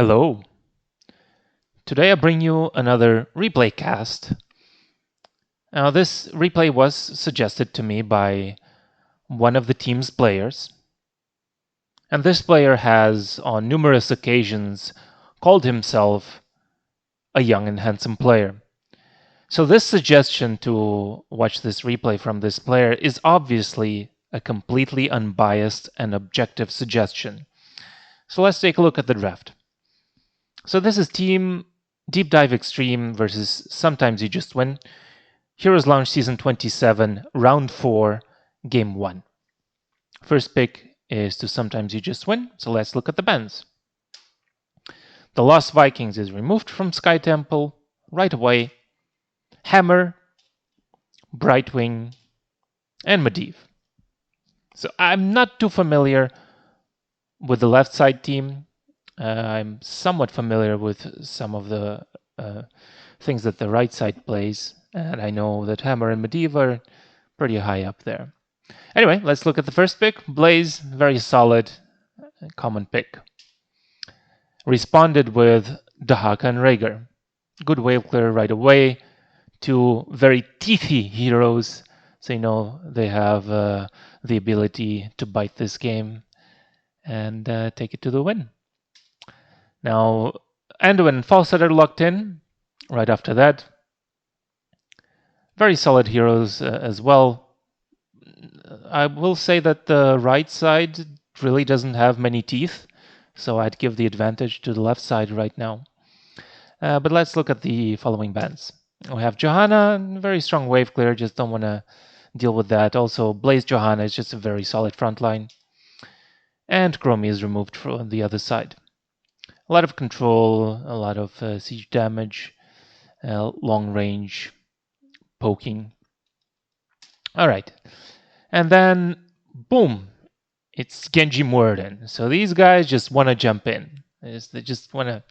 Hello. Today I bring you another replay cast. Now this replay was suggested to me by one of the team's players. And this player has on numerous occasions called himself a young and handsome player. So this suggestion to watch this replay from this player is obviously a completely unbiased and objective suggestion. So let's take a look at the draft. So this is Team DeepDiveXtream versus Sometimes You Just Win. Heroes Launch Season 27, Round 4, Game 1. First pick is to Sometimes You Just Win, so let's look at the bans. The Lost Vikings is removed from Sky Temple right away. Hammer, Brightwing, and Medivh. So I'm not too familiar with the left side team. I'm somewhat familiar with some of the things that the right side plays, and I know that Hammer and Medivh are pretty high up there. Anyway, let's look at the first pick. Blaze, very solid, common pick. Responded with Dahaka and Rhaegar. Good wave clear right away. Two very teethy heroes, so you know they have the ability to bite this game and take it to the win. Now, Anduin and Falstad are locked in right after that. Very solid heroes as well. I will say that the right side really doesn't have many teeth, so I'd give the advantage to the left side right now. But let's look at the following bans. We have Johanna, very strong wave clear, just don't want to deal with that. Also, Blaze Johanna is just a very solid front line. And Chromie is removed from the other side. A lot of control, a lot of siege damage, long range poking. Alright, and then boom, it's Genji Muradin. So these guys just want to jump in. They just want to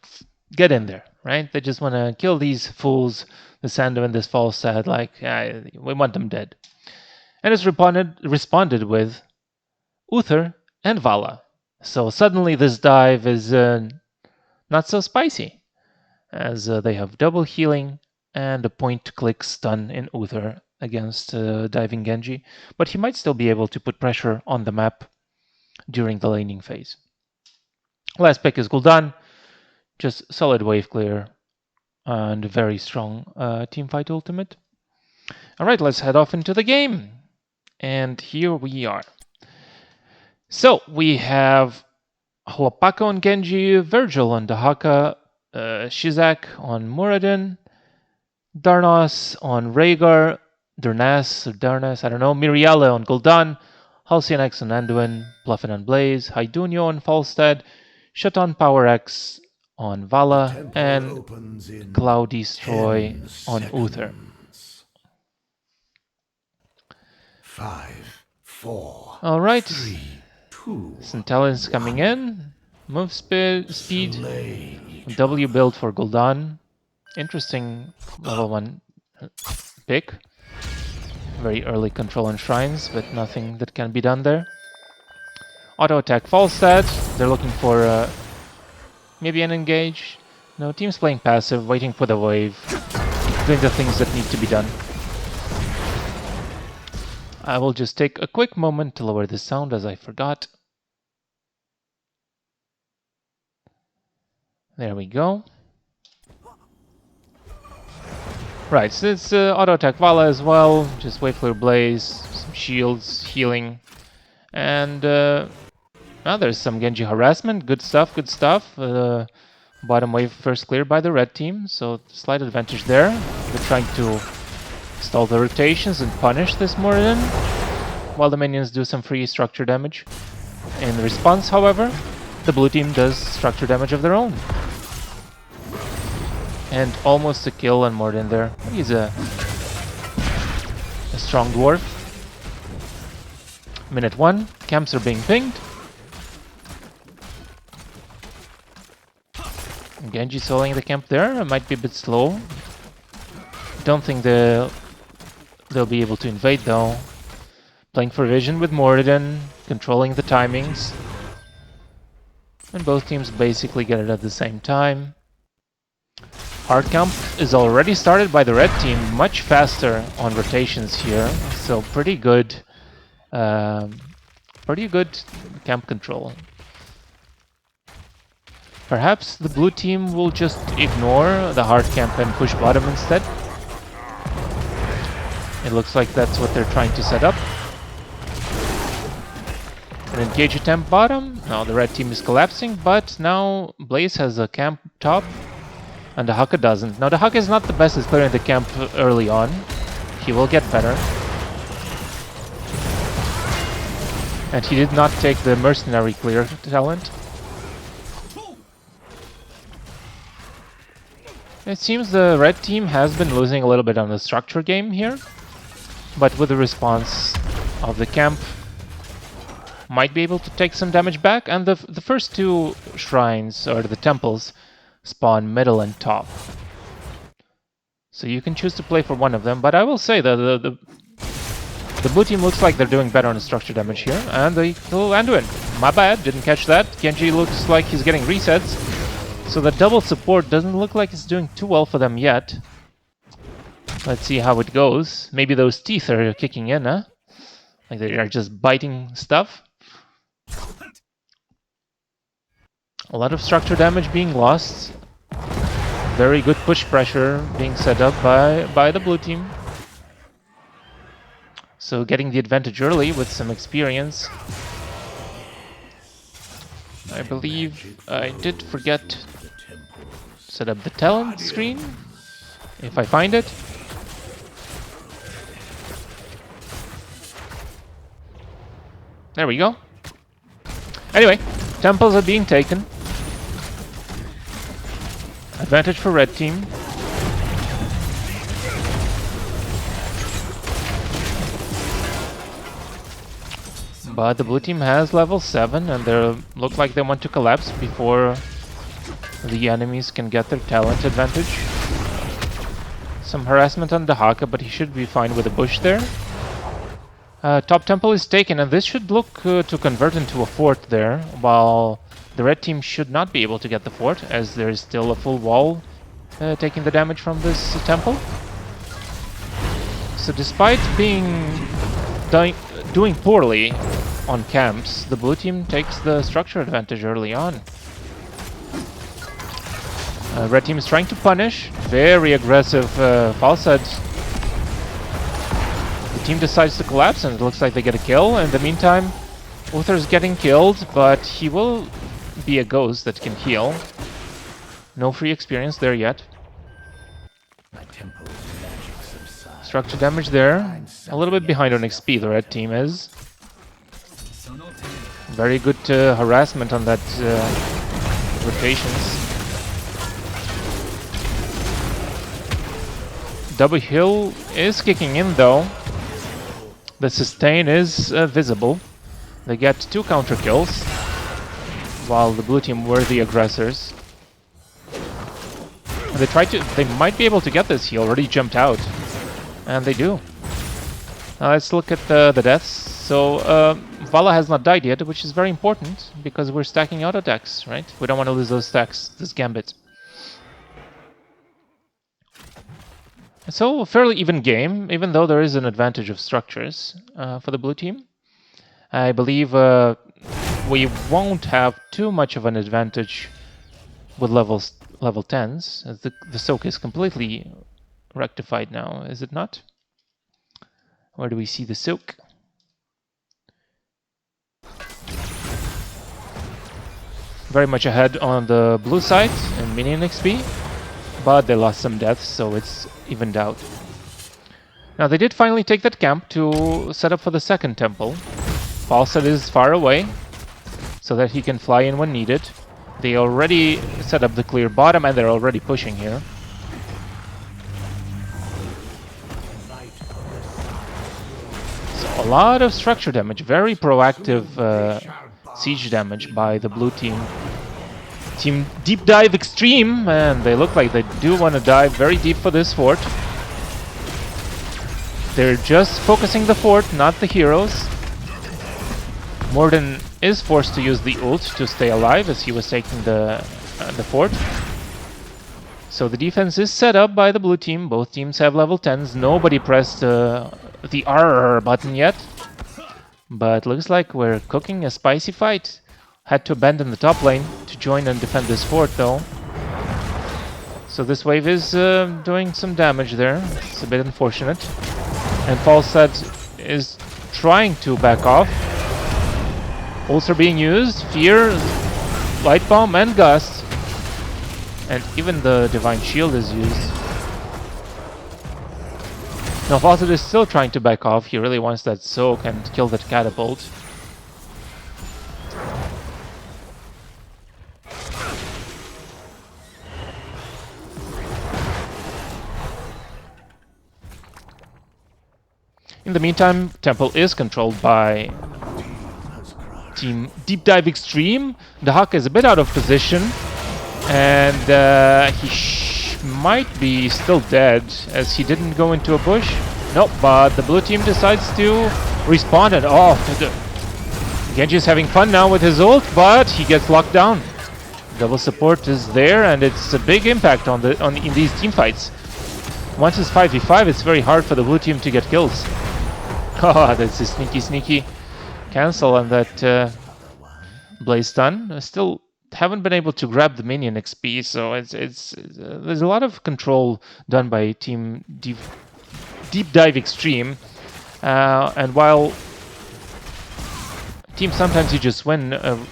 get in there, right? They just want to kill these fools, the Sando and this Falstad, like, we want them dead. And it's responded with Uther and Vala. So suddenly this dive is not so spicy, as they have double healing and a point-click stun in Uther against diving Genji, but he might still be able to put pressure on the map during the laning phase. Last pick is Gul'dan, just solid wave clear and very strong teamfight ultimate. Alright, let's head off into the game. And here we are. So we have Hlopako on Genji, Virgil on Dahaka, Shizak on Muradin, Darnos on Rhaegar, Darnas, I don't know, Mirielle on Gul'dan, Halcyon X on Anduin, Bluffin on Blaze, Haidunio on Falstad, Shatan Power X on Vala, and Cloud Destroy on Uther. 5, 4. Alright, 3, 2. Centellion's coming in. Move speed, W build for Gul'dan. Interesting level 1 pick. Very early control on shrines, but nothing that can be done there. Auto attack Falstad. They're looking for maybe an engage. No, team's playing passive, waiting for the wave, doing the things that need to be done. I will just take a quick moment to lower the sound as I forgot. There we go. Right, so it's auto attack Vala as well. Just wait for Blaze, some shields, healing, and now there's some Genji harassment. Good stuff, good stuff. Bottom wave first cleared by the red team, so slight advantage there. They're trying to stall the rotations and punish this Muradin, while the minions do some free structure damage. In response, however, the blue team does structure damage of their own. And almost a kill on Muradin there. He's a strong dwarf. Minute 1, camps are being pinged. Genji soloing the camp there. It might be a bit slow. Don't think they'll be able to invade though. Playing for vision with Muradin, controlling the timings. And both teams basically get it at the same time. Hard camp is already started by the red team, much faster on rotations here, so pretty good camp control. Perhaps the blue team will just ignore the hard camp and push bottom instead. It looks like that's what they're trying to set up. An engage attempt bottom. Now the red team is collapsing, but now Blaze has a camp top and the Haka doesn't. Now the Haka is not the best at clearing the camp early on. He will get better. And he did not take the mercenary clear talent. It seems the red team has been losing a little bit on the structure game here, but with the response of the camp, might be able to take some damage back, and the first two shrines, or the temples, spawn middle and top. So you can choose to play for one of them, but I will say that the blue team looks like they're doing better on the structure damage here, and they kill Anduin. My bad, didn't catch that. Genji looks like he's getting resets, so the double support doesn't look like it's doing too well for them yet. Let's see how it goes. Maybe those teeth are kicking in, huh? Like they are just biting stuff. A lot of structure damage being lost. Very good push pressure being set up by the blue team. So getting the advantage early with some experience. I believe I did forget to set up the talent screen, if I find it. There we go. Anyway, temples are being taken. Advantage for red team. But the blue team has level 7 and they look like they want to collapse before the enemies can get their talent advantage. Some harassment on the Haka, but he should be fine with a bush there. Top temple is taken, and this should look to convert into a fort there, while the red team should not be able to get the fort, as there is still a full wall taking the damage from this temple. So despite doing poorly on camps, the blue team takes the structure advantage early on. Red team is trying to punish, very aggressive Falsad. The team decides to collapse and it looks like they get a kill. In the meantime, Uther's getting killed, but he will be a ghost that can heal. No free experience there yet. Structure damage there. A little bit behind on XP, the red team is. Very good harassment on that rotations. Double heal is kicking in though. The sustain is visible. They get 2 counter kills, while the blue team were the aggressors. And they might be able to get this. He already jumped out, and they do. Now let's look at the deaths. So Vala has not died yet, which is very important because we're stacking auto attacks, right? We don't want to lose those stacks, this gambit. So a fairly even game, even though there is an advantage of structures for the blue team. I believe we won't have too much of an advantage with level 10s, as the soak is completely rectified now, is it not? Where do we see the soak? Very much ahead on the blue side in minion XP, but they lost some deaths, so it's evened out. Now they did finally take that camp to set up for the second temple. Falsad is far away, so that he can fly in when needed. They already set up the clear bottom, and they're already pushing here. So a lot of structure damage, very proactive siege damage by the blue team. Team DeepDiveXtream, and they look like they do want to dive very deep for this fort. They're just focusing the fort, not the heroes. More than is forced to use the ult to stay alive as he was taking the fort. So the defense is set up by the blue team. Both teams have level 10s. Nobody pressed the R button yet. But looks like we're cooking a spicy fight. Had to abandon the top lane to join and defend this fort though. So this wave is doing some damage there. It's a bit unfortunate. And Falstad is trying to back off. Ults are being used. Fear, Light Bomb, and Gust. And even the Divine Shield is used. Now Falstad is still trying to back off. He really wants that soak and kill that catapult. In the meantime, Temple is controlled by Team DeepDiveXtream. The Hawk is a bit out of position, and he might be still dead as he didn't go into a bush. Nope, but the blue team decides to respawn and Genji is having fun now with his ult, but he gets locked down. Double support is there, and it's a big impact in these team fights. Once it's 5v5, it's very hard for the blue team to get kills. Oh, that's a sneaky cancel on that blaze stun. I still haven't been able to grab the minion XP, so there's a lot of control done by Team DeepDiveXtream. And while Team SometimesYouJustWin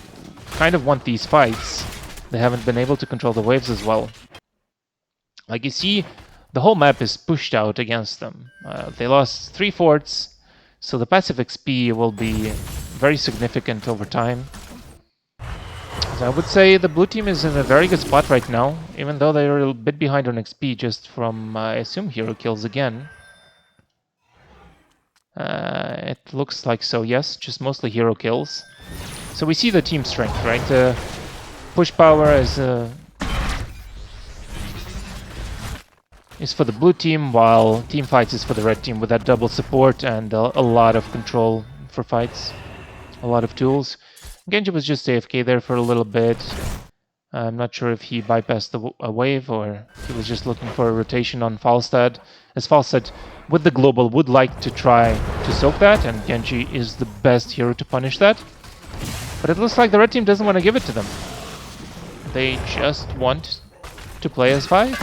kind of want these fights, they haven't been able to control the waves as well. Like you see, the whole map is pushed out against them. They lost 3 forts, so the passive XP will be very significant over time. So I would say the blue team is in a very good spot right now, even though they're a bit behind on XP just from, I assume, hero kills again. It looks like so, yes, just mostly hero kills. So we see the team strength, right? Push power is for the blue team, while team fights is for the red team with that double support and a lot of control for fights, a lot of tools. Genji was just AFK there for a little bit. I'm not sure if he bypassed a wave or he was just looking for a rotation on Falstad, as Falstad with the global would like to try to soak that, and Genji is the best hero to punish that. But it looks like the red team doesn't want to give it to them. They just want to play as 5.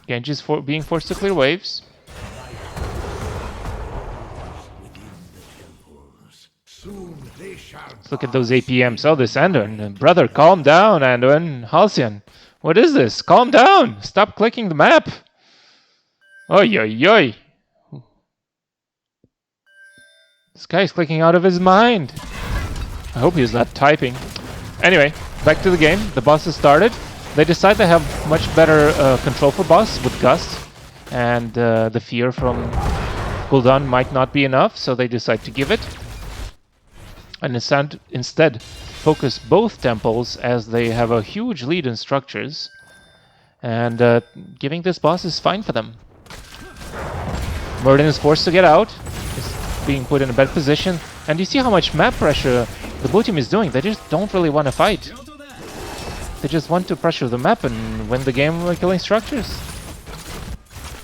Genji is being forced to clear waves. Let's look at those APMs. Oh, this Anduin. Brother, calm down, Anduin. Halcyon, what is this? Calm down. Stop clicking the map. Oy, oy, oy. This guy's clicking out of his mind. I hope he's not typing. Anyway, back to the game. The boss has started. They decide they have much better control for boss with Gust, and the fear from cooldown might not be enough, so they decide to give it. And instead focus both temples as they have a huge lead in structures, and giving this boss is fine for them. Murden is forced to get out, is being put in a bad position, and you see how much map pressure the blue team is doing. They just don't really want to fight. They just want to pressure the map and win the game by killing structures.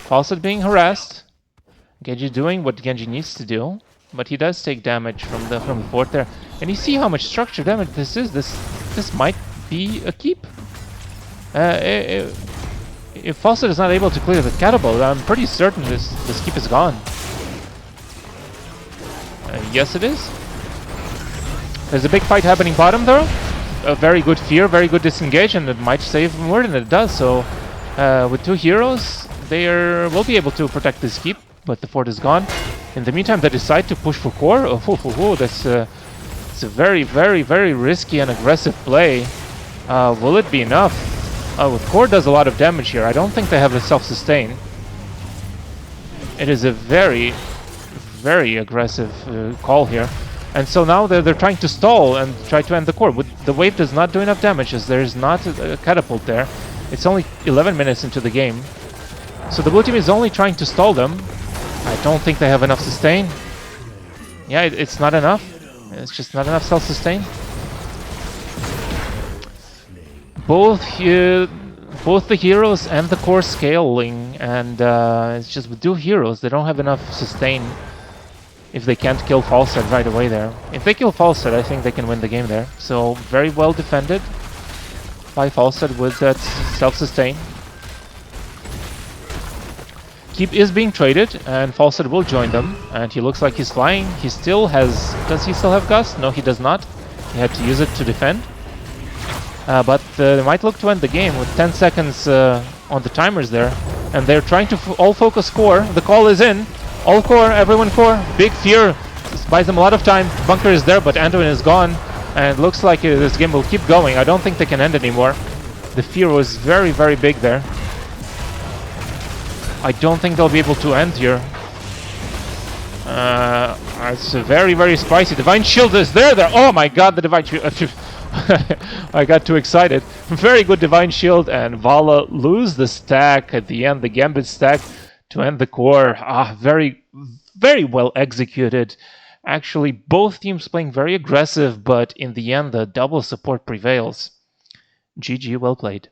Falstad being harassed. Genji doing what Genji needs to do, but he does take damage from the fort there. And you see how much structure damage this is. This might be a keep. If Falstad is not able to clear the catapult, I'm pretty certain this keep is gone. Yes, it is. There's a big fight happening bottom though. A very good fear, very good disengage, and it might save more than it does. So with 2 heroes, they will be able to protect this keep, but the fort is gone. In the meantime, they decide to push for core. That's it's a very, very, very risky and aggressive play. Will it be enough? Core does a lot of damage here. I don't think they have a self-sustain. It is a very, very aggressive call here. And so now they're trying to stall and try to end the core. The wave does not do enough damage as there is not a catapult there. It's only 11 minutes into the game. So the blue team is only trying to stall them. I don't think they have enough sustain. Yeah, it's not enough. It's just not enough self-sustain. Both the heroes and the core scaling, and it's just with 2 heroes, they don't have enough sustain if they can't kill Falset right away there. If they kill Falset, I think they can win the game there. So very well defended by Falset with that self-sustain. Keep is being traded, and Falset will join them, and he looks like he's flying. He still has... Does he still have Gust? No, he does not. He had to use it to defend. But they might look to end the game with 10 seconds on the timers there. And they're trying to all focus core. The call is in. All core, everyone core. Big fear. This buys them a lot of time. Bunker is there, but Anduin is gone. And it looks like this game will keep going. I don't think they can end anymore. The fear was very, very big there. I don't think they'll be able to end here. It's very, very spicy. Divine Shield is there. Oh my god, the Divine Shield. I got too excited. Very good Divine Shield, and Vala lose the stack at the end, the Gambit stack, to end the core. Very, very well executed. Actually, both teams playing very aggressive, but in the end, the double support prevails. GG, well played.